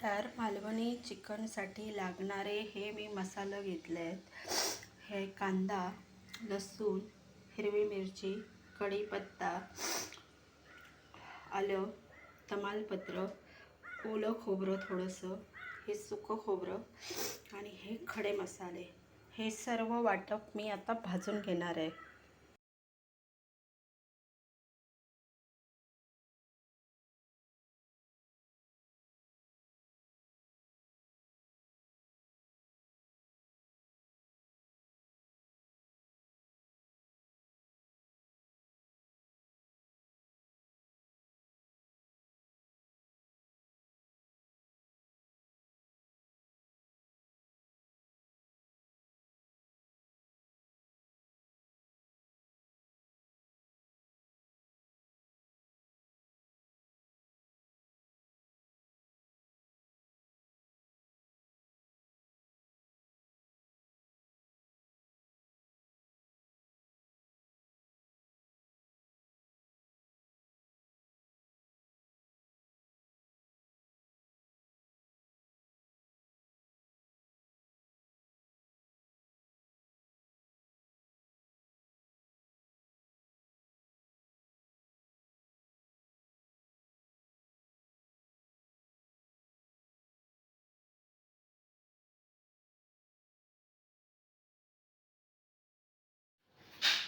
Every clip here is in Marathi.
तर मालवणी चिकनसाठी लागणारे हे मी मसाले घेतले आहेत. हे कांदा, लसूण, हिरवी मिरची, कढीपत्ता, आलं, तमालपत्र, ओलं खोबरं थोडंसं, हे सुकं खोबरं आणि हे खडे मसाले. हे सर्व वाटप मी आता भाजून घेणार आहे.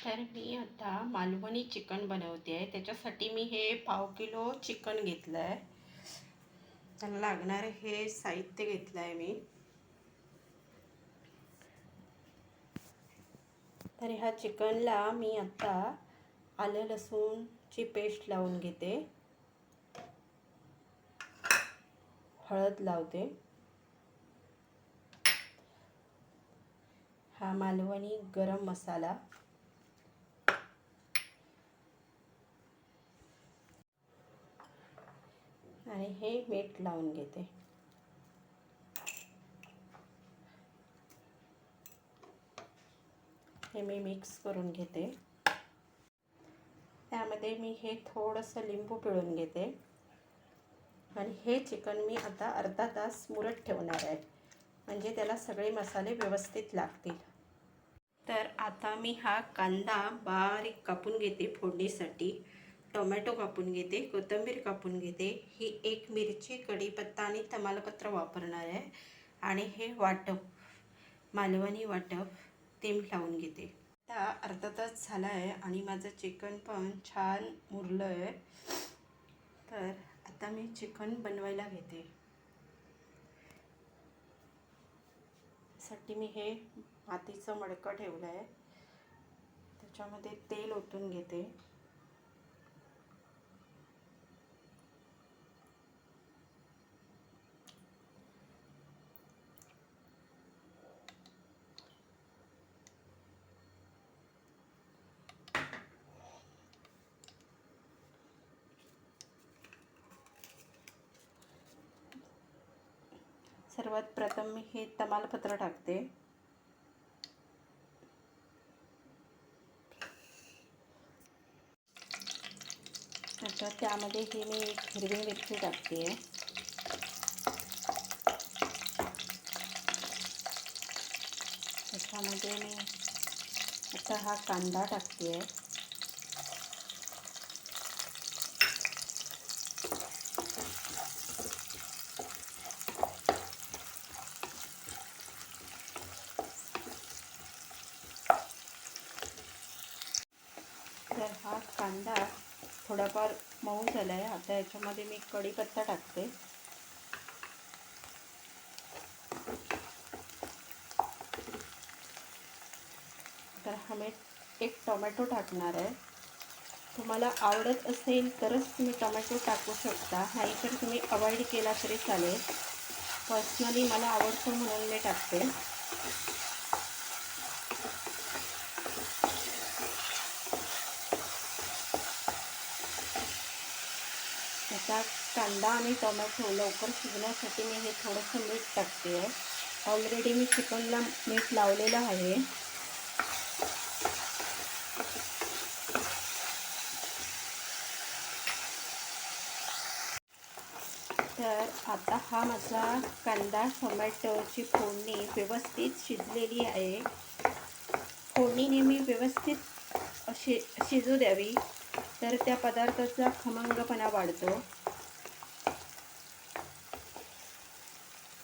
तर मी आता मालवणी चिकन बनवते आहे. त्याच्यासाठी मी हे पाव किलो चिकन घेतलं आहे. त्याला लागणारे हे साहित्य घेतलं आहे मी. तर ह्या चिकनला मी आता आलं लसूणची पेस्ट लावून घेते, हळद लावते, हा मालवणी गरम मसाला, आणि हे मीठ लावून घेते. हे मी मिक्स करून घेते. त्यामध्ये मी हे थोडंसं लिंबू पिळून घेते आणि हे चिकन मी आता अर्धा तास मुरत ठेवणार आहे, म्हणजे त्याला सगळे मसाले व्यवस्थित लागतील. तर आता मी हा कांदा बारीक कापून घेते फोडणीसाठी, टोमॅटो कापून घेते, कोथिंबीर कापून घेते, ही एक मिरची, कढीपत्ता आणि तमालपत्र वापरणार आहे, आणि हे वाटप, मालवणी वाटप, ते लावून घेते. आता अर्धा तास झाला आहे आणि माझं चिकन पण छान मुरलं आहे. तर आता मी चिकन बनवायला घेते. साठी मी हे मातीचं मडकं ठेवलं आहे, त्याच्यामध्ये तेल ओतून घेते. सर्वात प्रथम मी हे तमालपत्र टाकते. आता त्यामध्ये ही मी हिरवी मिरची टाकते. त्याच्यामध्ये मी आता हा कांदा टाकते. तर हा कांदा थोडाफार मऊ झाला आहे. आता याच्यामध्ये मी कढीपत्ता टाकते. तर हा मी एक टोमॅटो टाकणार आहे. तुम्हाला आवडत असेल तरच तुम्ही टोमॅटो टाकू शकता, नाहीतर तुम्ही अवॉइड केला तरी चालेल. पर्सनली मला आवडतो म्हणून मी टाकते. आता कांदा आणि टोमॅटो लवकर शिजण्यासाठी मी हे थोडंसं मीठ टाकते आहे. ऑलरेडी मी चिकनला मीठ लावलेलं आहे. तर आता हा माझा कांदा टोमॅटोची फोडणी व्यवस्थित शिजलेली आहे. फोडणीने मी व्यवस्थित शिजू द्यावी, तर त्या पदार्थाचा खमंगपणा वाढतो.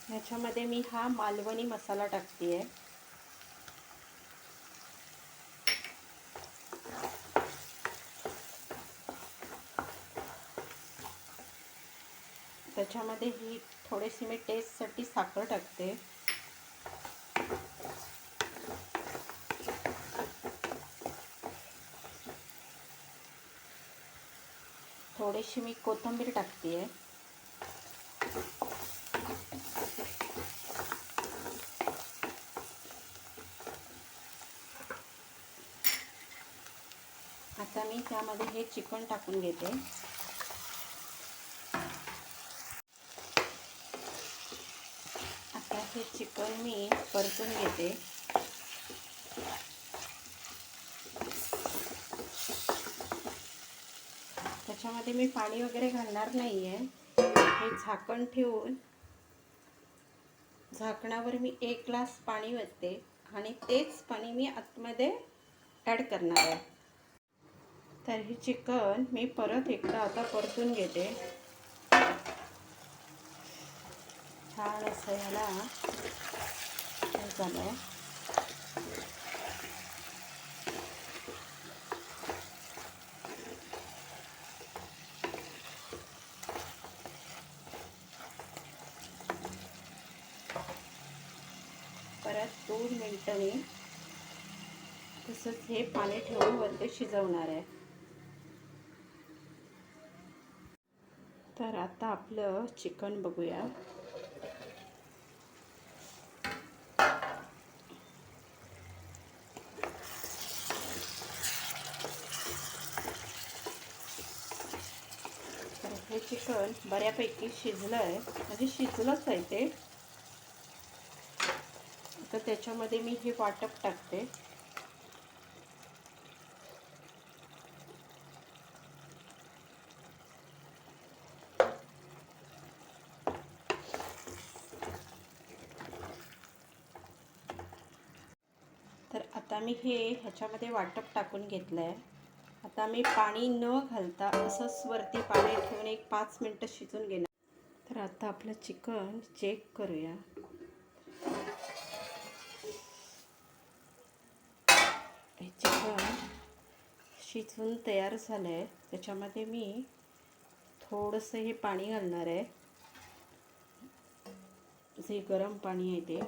ह्याच्यामध्ये मी हा मालवणी मसाला टाकते आहे. त्याच्यामध्ये ही थोडीशी मी टेस्टसाठी साखर टाकते. थोडीशी मी कोथिंबीर टाकते आहे. आता मी त्यामध्ये हे चिकन टाकून घेते. आता हे चिकन मी परतून घेते. त्याच्यामध्ये मी पाणी वगैरे घालणार नाही आहे. हे झाकण ठेवून झाकणावर मी 1 ग्लास पाणी ओतते आणि तेच पाणी मी आतमध्ये ॲड करणार आहे. तर हे चिकन मी परत एकदा आता परतून घेते. छान असं ह्याला झालं आहे. परत 2 मिनटं मी तसंच हे पाणी ठेवून वरती शिजवणार आहे. तर आता आपलं चिकन बघूया. तर हे चिकन बऱ्यापैकी शिजलं आहे, म्हणजे शिजलंच आहे ते. तर त्याच्यामध्ये मी हे वाटप टाकते. तर आता मी हे ह्याच्यामध्ये वाटप टाकून घेतलं आहे. आता मी पाणी न घालता असंच वरती पाणी ठेवून 5 मिनटं शिजून घेणार. तर आता आपलं चिकन चेक करूया. हे चिकन शिजून तयार झालं आहे. त्याच्यामध्ये मी थोडंसं हे पाणी घालणार आहे, जे गरम पाणी आहे ते.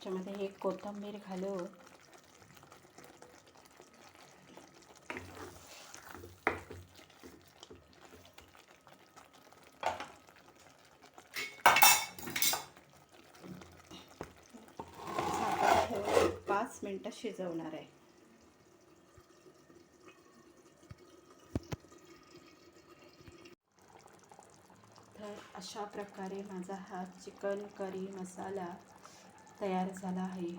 त्याच्यामध्ये हे कोथिंबीर घालून झाकण ठेवून 5 मिनटं शिजवणार आहे. तर अशा प्रकारे माझा हा चिकन करी मसाला तयार झाला आहे.